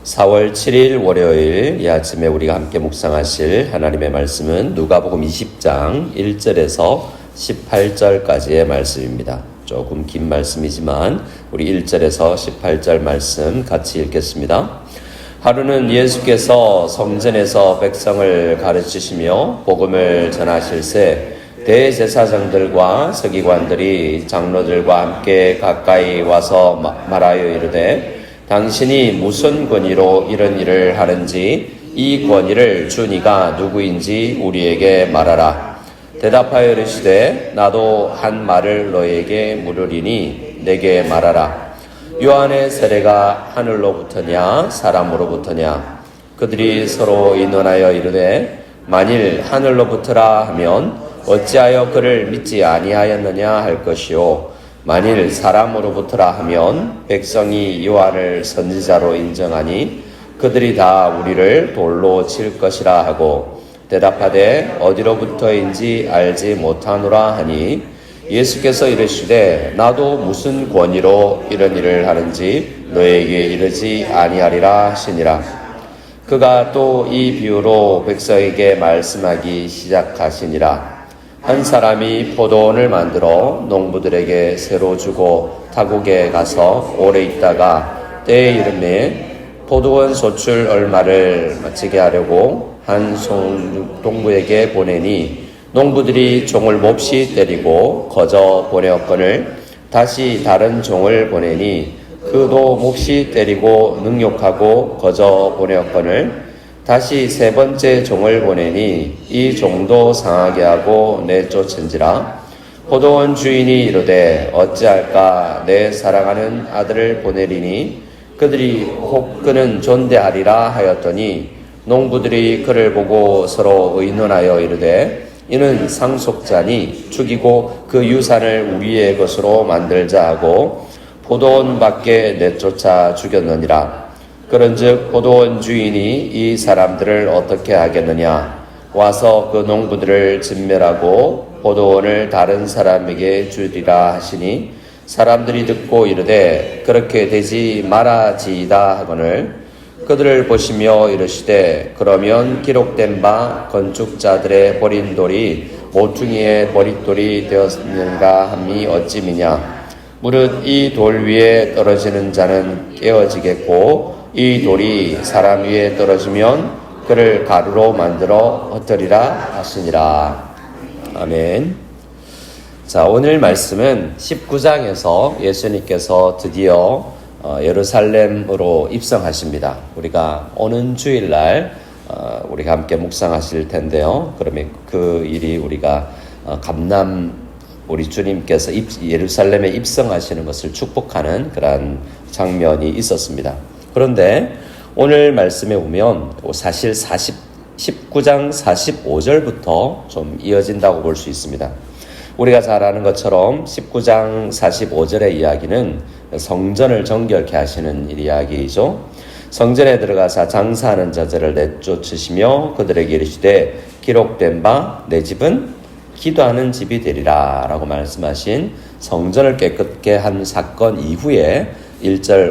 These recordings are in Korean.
4월 7일 월요일 이 아침에 우리가 함께 묵상하실 하나님의 말씀은 누가복음 20장 1절에서 18절까지의 말씀입니다. 조금 긴 말씀이지만 우리 1절에서 18절 말씀 같이 읽겠습니다. 하루는 예수께서 성전에서 백성을 가르치시며 복음을 전하실새 대제사장들과 서기관들이 장로들과 함께 가까이 와서 말하여 이르되 당신이 무슨 권위로 이런 일을 하는지 이 권위를 주니가 누구인지 우리에게 말하라. 대답하여 이르시되 나도 한 말을 너에게 물으리니 내게 말하라. 요한의 세례가 하늘로부터냐 사람으로부터냐? 그들이 서로 의논하여 이르되 만일 하늘로부터라 하면 어찌하여 그를 믿지 아니하였느냐 할 것이요 만일 사람으로부터라 하면 백성이 요한을 선지자로 인정하니 그들이 다 우리를 돌로 칠 것이라 하고 대답하되 어디로부터인지 알지 못하노라 하니 예수께서 이르시되 나도 무슨 권위로 이런 일을 하는지 너에게 이르지 아니하리라 하시니라. 그가 또 이 비유로 백성에게 말씀하기 시작하시니라. 한 사람이 포도원을 만들어 농부들에게 새로 주고 타국에 가서 오래 있다가 때에 이름에 포도원 소출 얼마를 마치게 하려고 한 농부에게 보내니 농부들이 종을 몹시 때리고 거저 보내었거늘 다시 다른 종을 보내니 그도 몹시 때리고 능욕하고 거저 보내었거늘 다시 세 번째 종을 보내니 이 종도 상하게 하고 내쫓은지라. 포도원 주인이 이르되 어찌할까 내 사랑하는 아들을 보내리니 그들이 혹 그는 존대하리라 하였더니 농부들이 그를 보고 서로 의논하여 이르되 이는 상속자니 죽이고 그 유산을 우리의 것으로 만들자 하고 포도원 밖에 내쫓아 죽였느니라. 그런즉 포도원 주인이 이 사람들을 어떻게 하겠느냐? 와서 그 농부들을 진멸하고 포도원을 다른 사람에게 주리라 하시니 사람들이 듣고 이르되 그렇게 되지 말아지이다 하거늘 그들을 보시며 이르시되 그러면 기록된 바 건축자들의 버린 돌이 모퉁이의 버릿돌이 되었느니라 함이 어찌미냐? 무릇 이 돌 위에 떨어지는 자는 깨어지겠고 이 돌이 사람 위에 떨어지면 그를 가루로 만들어 흩으리라 하시니라. 아멘. 자, 오늘 말씀은 19장에서 예수님께서 드디어 예루살렘으로 입성하십니다. 우리가 오는 주일날 우리가 함께 묵상하실 텐데요. 그러면 그 일이 우리가 우리 주님께서 예루살렘에 입성하시는 것을 축복하는 그러한 장면이 있었습니다. 그런데 오늘 말씀에 보면 사실 19장 45절부터 좀 이어진다고 볼 수 있습니다. 우리가 잘 아는 것처럼 19장 45절의 이야기는 성전을 정결케 하시는 이야기이죠. 성전에 들어가서 장사하는 자들을 내쫓으시며 그들에게 이르시되 기록된 바 내 집은 기도하는 집이 되리라 라고 말씀하신 성전을 깨끗게 한 사건 이후에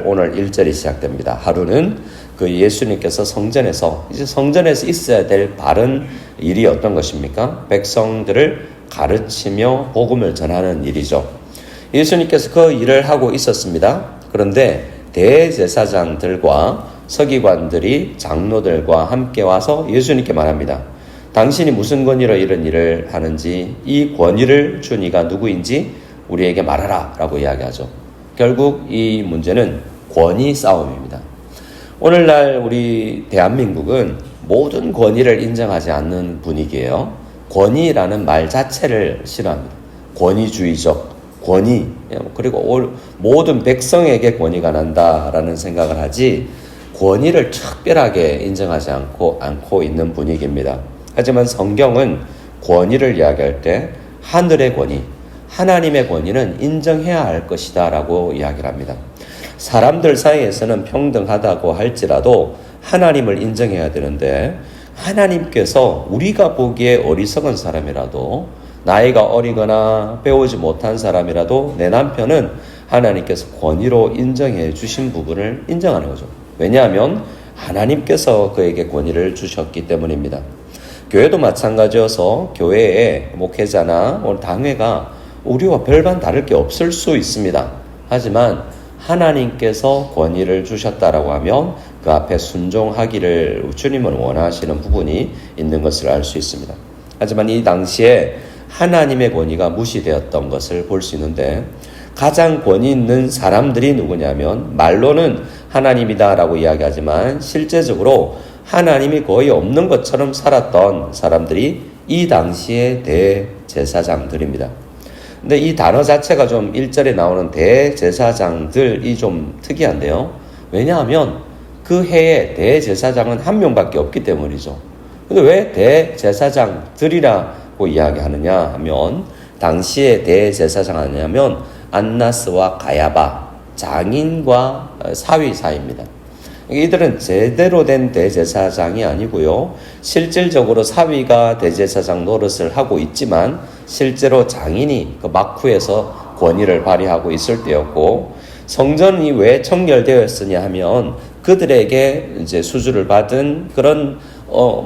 오늘 1절이 시작됩니다. 하루는 그 예수님께서 성전에서 있어야 될 바른 일이 어떤 것입니까? 백성들을 가르치며 복음을 전하는 일이죠. 예수님께서 그 일을 하고 있었습니다. 그런데 대제사장들과 서기관들이 장로들과 함께 와서 예수님께 말합니다. 당신이 무슨 권위로 이런 일을 하는지 이 권위를 준 이가 누구인지 우리에게 말하라 라고 이야기하죠. 결국 이 문제는 권위 싸움입니다. 오늘날 우리 대한민국은 모든 권위를 인정하지 않는 분위기예요. 권위라는 말 자체를 싫어합니다. 권위주의적, 권위, 그리고 모든 백성에게 권위가 난다라는 생각을 하지 권위를 특별하게 인정하지 않고 있는 분위기입니다. 하지만 성경은 권위를 이야기할 때 하늘의 권위, 하나님의 권위는 인정해야 할 것이다 라고 이야기를 합니다. 사람들 사이에서는 평등하다고 할지라도 하나님을 인정해야 되는데 하나님께서 우리가 보기에 어리석은 사람이라도 나이가 어리거나 배우지 못한 사람이라도 내 남편은 하나님께서 권위로 인정해 주신 부분을 인정하는 거죠. 왜냐하면 하나님께서 그에게 권위를 주셨기 때문입니다. 교회도 마찬가지여서 교회의 목회자나 당회가 우리와 별반 다를 게 없을 수 있습니다. 하지만 하나님께서 권위를 주셨다라고 하면 그 앞에 순종하기를 주님은 원하시는 부분이 있는 것을 알 수 있습니다. 하지만 이 당시에 하나님의 권위가 무시되었던 것을 볼 수 있는데, 가장 권위 있는 사람들이 누구냐면 말로는 하나님이다라고 이야기하지만 실제적으로 하나님이 거의 없는 것처럼 살았던 사람들이 이 당시의 대제사장들입니다. 근데 이 단어 자체가 좀 1절에 나오는 대제사장들이 좀 특이한데요. 왜냐하면 그 해에 대제사장은 한 명밖에 없기 때문이죠. 근데 왜 대제사장들이라고 이야기하느냐 하면, 당시에 대제사장 하냐면 안나스와 가야바, 장인과 사위 사이입니다. 이들은 제대로 된 대제사장이 아니고요, 실질적으로 사위가 대제사장 노릇을 하고 있지만 실제로 장인이 그 막후에서 권위를 발휘하고 있을 때였고, 성전이 왜 청결되었으냐 하면 그들에게 이제 수주를 받은 그런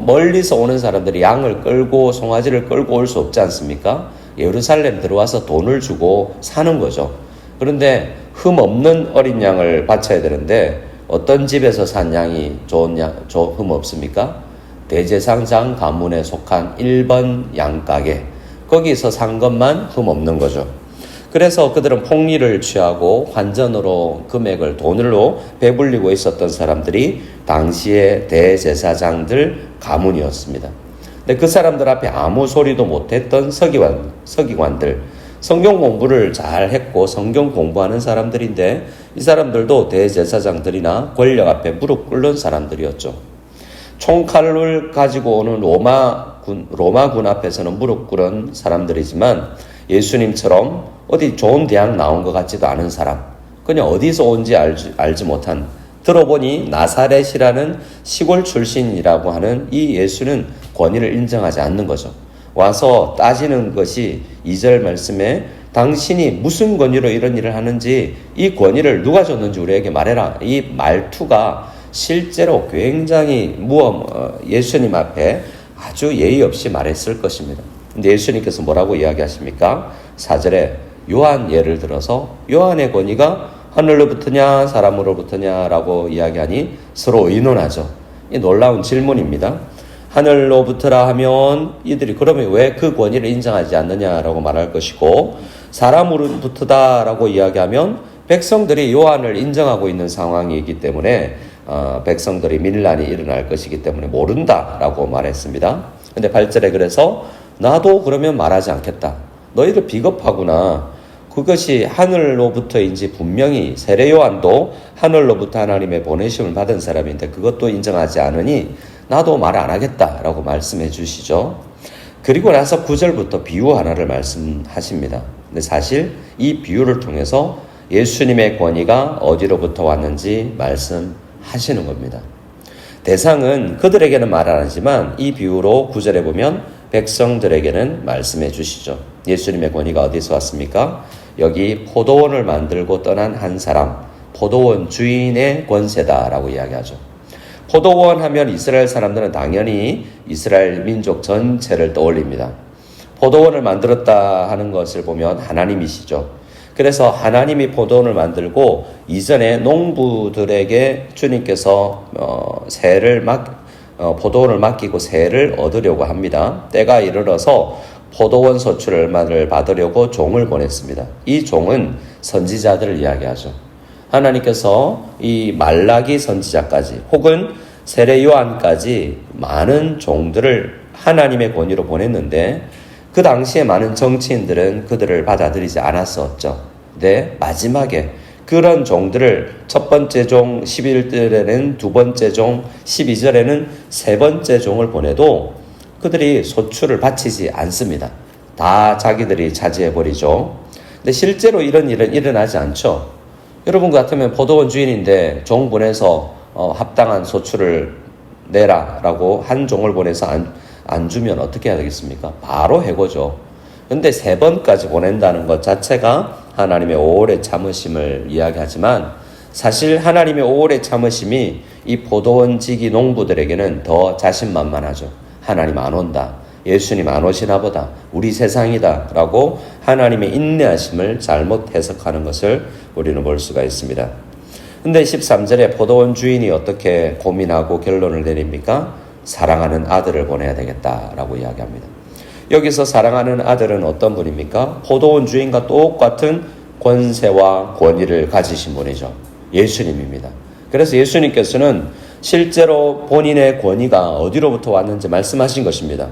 멀리서 오는 사람들이 양을 끌고 송아지를 끌고 올 수 없지 않습니까? 예루살렘 들어와서 돈을 주고 사는 거죠. 그런데 흠 없는 어린 양을 바쳐야 되는데 어떤 집에서 산 양이 흠 없습니까? 대제사장 가문에 속한 1번 양가게, 거기서 산 것만 흠 없는 거죠. 그래서 그들은 폭리를 취하고 환전으로 금액을 돈으로 배불리고 있었던 사람들이 당시의 대제사장들 가문이었습니다. 근데 그 사람들 앞에 아무 소리도 못했던 서기관들, 성경 공부를 잘 했고 성경 공부하는 사람들인데, 이 사람들도 대제사장들이나 권력 앞에 무릎 꿇는 사람들이었죠. 총칼을 가지고 오는 로마군 앞에서는 무릎 꿇은 사람들이지만 예수님처럼 어디 좋은 대학 나온 것 같지도 않은 사람, 그냥 어디서 온지 알지 못한, 들어보니 나사렛이라는 시골 출신이라고 하는 이 예수는 권위를 인정하지 않는 거죠. 와서 따지는 것이 2절 말씀에 당신이 무슨 권위로 이런 일을 하는지, 이 권위를 누가 줬는지 우리에게 말해라. 이 말투가 실제로 굉장히 예수님 앞에 아주 예의 없이 말했을 것입니다. 근데 예수님께서 뭐라고 이야기하십니까? 4절에 요한 예를 들어서 요한의 권위가 하늘로부터냐 사람으로부터냐라고 이야기하니 서로 의논하죠. 이 놀라운 질문입니다. 하늘로부터라 하면 이들이 그러면 왜 그 권위를 인정하지 않느냐라고 말할 것이고, 사람으로부터다라고 이야기하면 백성들이 요한을 인정하고 있는 상황이기 때문에 백성들이 밀란이 일어날 것이기 때문에 모른다라고 말했습니다. 근데 8절에 그래서 나도 그러면 말하지 않겠다. 너희들 비겁하구나. 그것이 하늘로부터인지 분명히 세례 요한도 하늘로부터 하나님의 보내심을 받은 사람인데 그것도 인정하지 않으니 나도 말 안 하겠다라고 말씀해 주시죠. 그리고 나서 9절부터 비유 하나를 말씀하십니다. 근데 사실 이 비유를 통해서 예수님의 권위가 어디로부터 왔는지 말씀하시는 겁니다. 대상은 그들에게는 말 안 하지만 이 비유로 9절에 보면 백성들에게는 말씀해 주시죠. 예수님의 권위가 어디서 왔습니까? 여기 포도원을 만들고 떠난 한 사람, 포도원 주인의 권세다라고 이야기하죠. 포도원 하면 이스라엘 사람들은 당연히 이스라엘 민족 전체를 떠올립니다. 포도원을 만들었다 하는 것을 보면 하나님이시죠. 그래서 하나님이 포도원을 만들고 이전에 농부들에게 주님께서 포도원을 맡기고 세를 얻으려고 합니다. 때가 이르러서 포도원 소출을 받으려고 종을 보냈습니다. 이 종은 선지자들을 이야기하죠. 하나님께서 이 말라기 선지자까지 혹은 세례 요한까지 많은 종들을 하나님의 권위로 보냈는데 그 당시에 많은 정치인들은 그들을 받아들이지 않았었죠. 근데 마지막에 그런 종들을 첫 번째 종 11절에는 두 번째 종 12절에는 세 번째 종을 보내도 그들이 소출을 바치지 않습니다. 다 자기들이 차지해버리죠. 근데 실제로 이런 일은 일어나지 않죠. 여러분 같으면 포도원 주인인데 종 보내서 합당한 소출을 내라라고 한 종을 보내서 안 주면 어떻게 해야 되겠습니까? 바로 해고죠. 근데 세 번까지 보낸다는 것 자체가 하나님의 오래 참으심을 이야기하지만 사실 하나님의 오래 참으심이 이 포도원 지기 농부들에게는 더 자신만만하죠. 하나님 안 온다. 예수님 안 오시나 보다. 우리 세상이다. 라고 하나님의 인내하심을 잘못 해석하는 것을 우리는 볼 수가 있습니다. 근데 13절에 포도원 주인이 어떻게 고민하고 결론을 내립니까? 사랑하는 아들을 보내야 되겠다라고 이야기합니다. 여기서 사랑하는 아들은 어떤 분입니까? 포도원 주인과 똑같은 권세와 권위를 가지신 분이죠. 예수님입니다. 그래서 예수님께서는 실제로 본인의 권위가 어디로부터 왔는지 말씀하신 것입니다.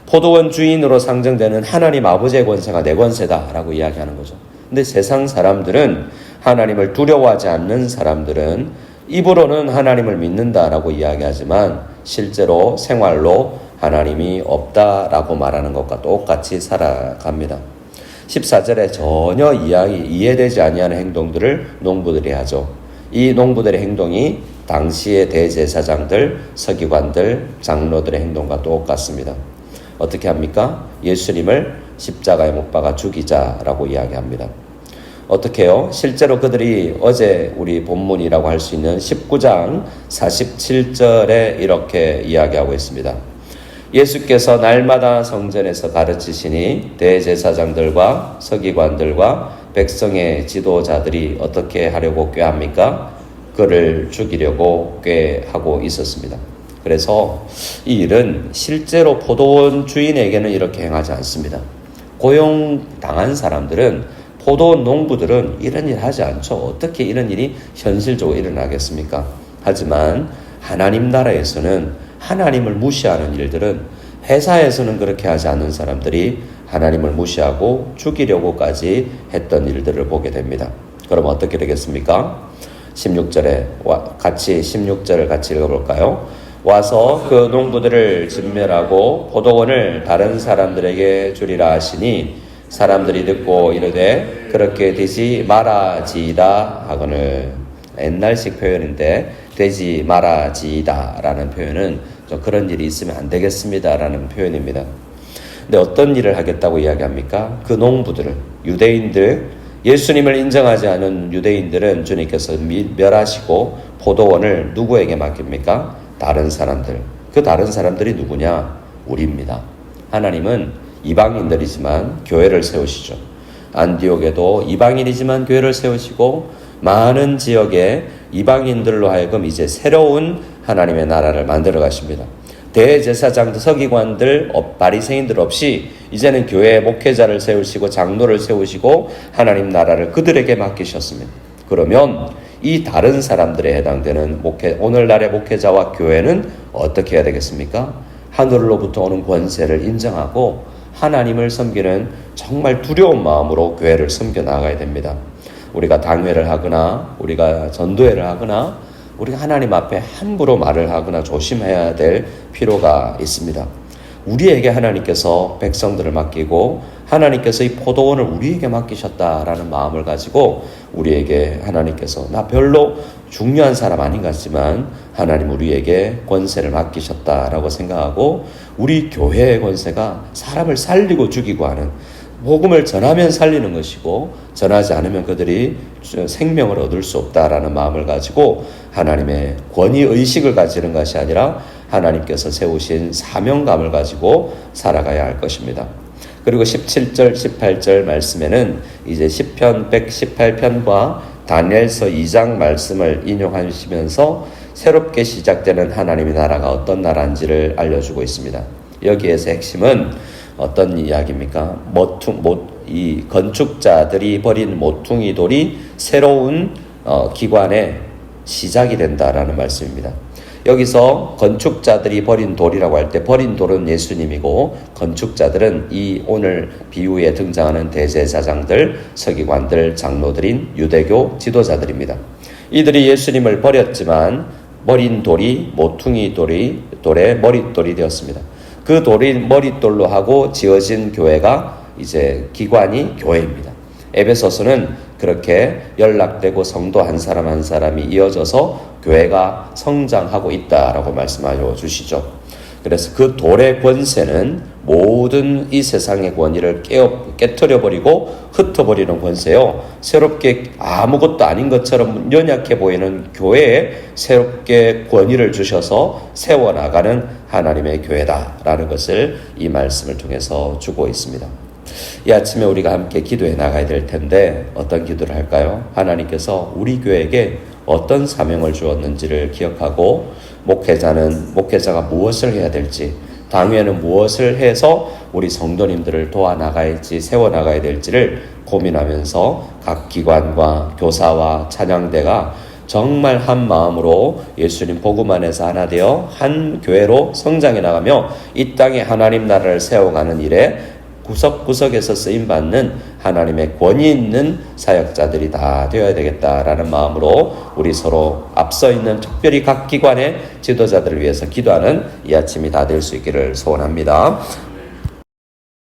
포도원 주인으로 상정되는 하나님 아버지의 권세가 내 권세다라고 이야기하는 거죠. 근데 세상 사람들은, 하나님을 두려워하지 않는 사람들은 입으로는 하나님을 믿는다라고 이야기하지만 실제로 생활로 하나님이 없다라고 말하는 것과 똑같이 살아갑니다. 14절에 전혀 이해되지 아니하는 행동들을 농부들이 하죠. 이 농부들의 행동이 당시의 대제사장들, 서기관들, 장로들의 행동과 똑같습니다. 어떻게 합니까? 예수님을 십자가에 못 박아 죽이자라고 이야기합니다. 어떻게 해요? 실제로 그들이 어제 우리 본문이라고 할 수 있는 19장 47절에 이렇게 이야기하고 있습니다. 예수께서 날마다 성전에서 가르치시니 대제사장들과 서기관들과 백성의 지도자들이 어떻게 하려고 꾀합니까? 그를 죽이려고 꾀하고 있었습니다. 그래서 이 일은 실제로 포도원 주인에게는 이렇게 행하지 않습니다. 고용당한 사람들은, 포도원 농부들은 이런 일 하지 않죠. 어떻게 이런 일이 현실적으로 일어나겠습니까? 하지만 하나님 나라에서는 하나님을 무시하는 일들은, 회사에서는 그렇게 하지 않는 사람들이 하나님을 무시하고 죽이려고까지 했던 일들을 보게 됩니다. 그럼 어떻게 되겠습니까? 16절을 같이 읽어볼까요? 와서 그 농부들을 진멸하고 포도원을 다른 사람들에게 주리라 하시니 사람들이 듣고 이르되 그렇게 되지 말아지이다 하거늘. 옛날식 표현인데 되지 말아지이다 라는 표현은 좀 그런 일이 있으면 안 되겠습니다 라는 표현입니다. 근데 어떤 일을 하겠다고 이야기합니까? 그 농부들을, 유대인들, 예수님을 인정하지 않은 유대인들은 주님께서 멸하시고 포도원을 누구에게 맡깁니까? 다른 사람들. 그 다른 사람들이 누구냐? 우리입니다. 하나님은 이방인들이지만 교회를 세우시죠. 안디옥에도 이방인이지만 교회를 세우시고 많은 지역에 이방인들로 하여금 이제 새로운 하나님의 나라를 만들어 가십니다. 대제사장들, 서기관들, 바리새인들 없이 이제는 교회의 목회자를 세우시고 장로를 세우시고 하나님 나라를 그들에게 맡기셨습니다. 그러면 이 다른 사람들에 해당되는 오늘날의 목회자와 교회는 어떻게 해야 되겠습니까? 하늘로부터 오는 권세를 인정하고 하나님을 섬기는 정말 두려운 마음으로 교회를 섬겨 나가야 됩니다. 우리가 당회를 하거나 우리가 전도회를 하거나 우리가 하나님 앞에 함부로 말을 하거나 조심해야 될 필요가 있습니다. 우리에게 하나님께서 백성들을 맡기고 하나님께서 이 포도원을 우리에게 맡기셨다라는 마음을 가지고 우리에게 하나님께서 나 별로 중요한 사람 아닌 것 같지만 하나님 우리에게 권세를 맡기셨다라고 생각하고 우리 교회의 권세가 사람을 살리고 죽이고 하는, 복음을 전하면 살리는 것이고 전하지 않으면 그들이 생명을 얻을 수 없다라는 마음을 가지고 하나님의 권위의식을 가지는 것이 아니라 하나님께서 세우신 사명감을 가지고 살아가야 할 것입니다. 그리고 17절, 18절 말씀에는 이제 시편 118편과 다니엘서 2장 말씀을 인용하시면서 새롭게 시작되는 하나님의 나라가 어떤 나라인지를 알려주고 있습니다. 여기에서 핵심은 어떤 이야기입니까? 이 건축자들이 버린 모퉁이 돌이 새로운 기관의 시작이 된다라는 말씀입니다. 여기서 건축자들이 버린 돌이라고 할 때 버린 돌은 예수님이고 건축자들은 이 오늘 비유에 등장하는 대제사장들, 서기관들, 장로들인 유대교 지도자들입니다. 이들이 예수님을 버렸지만 버린 돌이 모퉁이 돌의 머릿돌이 되었습니다. 그 돌이 머릿돌로 하고 지어진 교회가 이제 기관이 교회입니다. 에베소서는 그렇게 연락되고 성도 한 사람 한 사람이 이어져서 교회가 성장하고 있다라고 말씀하여 주시죠. 그래서 그 돌의 권세는 모든 이 세상의 권위를 깨트려버리고 흩어버리는 권세요. 새롭게 아무것도 아닌 것처럼 연약해 보이는 교회에 새롭게 권위를 주셔서 세워나가는 하나님의 교회다라는 것을 이 말씀을 통해서 주고 있습니다. 이 아침에 우리가 함께 기도해 나가야 될 텐데 어떤 기도를 할까요? 하나님께서 우리 교회에게 어떤 사명을 주었는지를 기억하고 목회자가 무엇을 해야 될지, 당회는 무엇을 해서 우리 성도님들을 도와나가야지, 세워나가야 될지를 고민하면서 각 기관과 교사와 찬양대가 정말 한 마음으로 예수님 복음 안에서 하나 되어 한 교회로 성장해 나가며 이 땅에 하나님 나라를 세워가는 일에 구석구석에서 쓰임받는 하나님의 권위 있는 사역자들이 다 되어야 되겠다라는 마음으로 우리 서로 앞서 있는 특별히 각 기관의 지도자들을 위해서 기도하는 이 아침이 다 될 수 있기를 소원합니다.